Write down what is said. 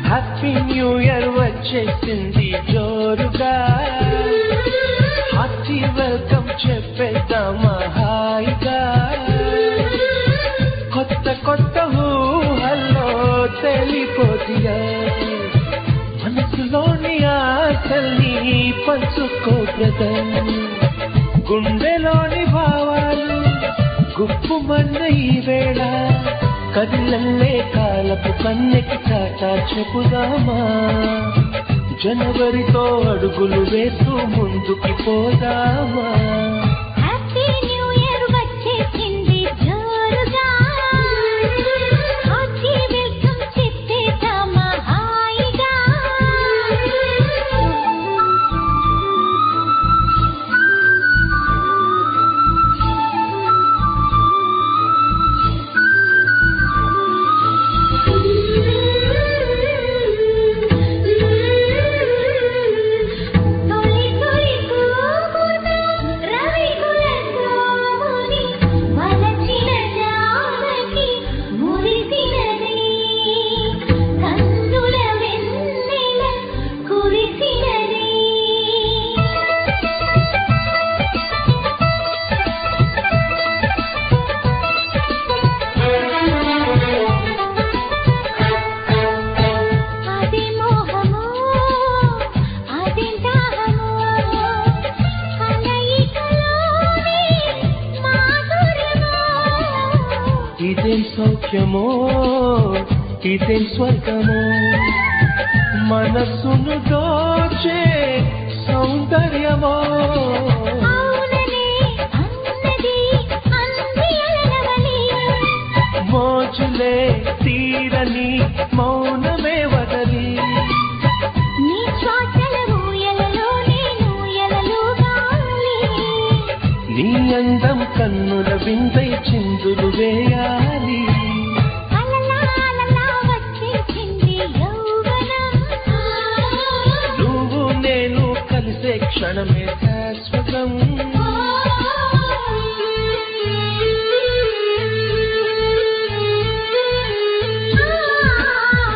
Happy new year వచ్చేసింది జోరుగా, hearty welcome చెప్పేద్దామా హాయిగా, కొత్త కొత్త ఊహల్లో తెలిపోతిగా, మనసులోని ఆశల్ని పంచుకో బ్రదర్, గుండెలోని భావాలు గుప్పుమన్న ఈ వేళ, కదిలల్లే కాలపు కన్నెకి చాటా చెప్పుదామా, జనవరితో అడుగులు వేస్తూ ముందుకి పోదామా. హ్యాపీ న్యూ ఇయర్ వచ్చేసింది జోరుగా, హార్టీ వెల్కమ్ చెప్పేద్దామా హాయిగా. ఇదేం సౌఖ్యమో ఇదేం స్వర్గమో, మనసును దోచే సౌందర్యమో, మోజులే తీరని మౌనమే వదలి, నీ శ్వాసల ఊయలలో నేను ఎలలుగాలి, నీ అందం కన్నుల విందై చిందులు వేయాలి. వచ్చేసింది యౌవనం, నువ్వు నేను కలిసే క్షణమే శాశ్వతం.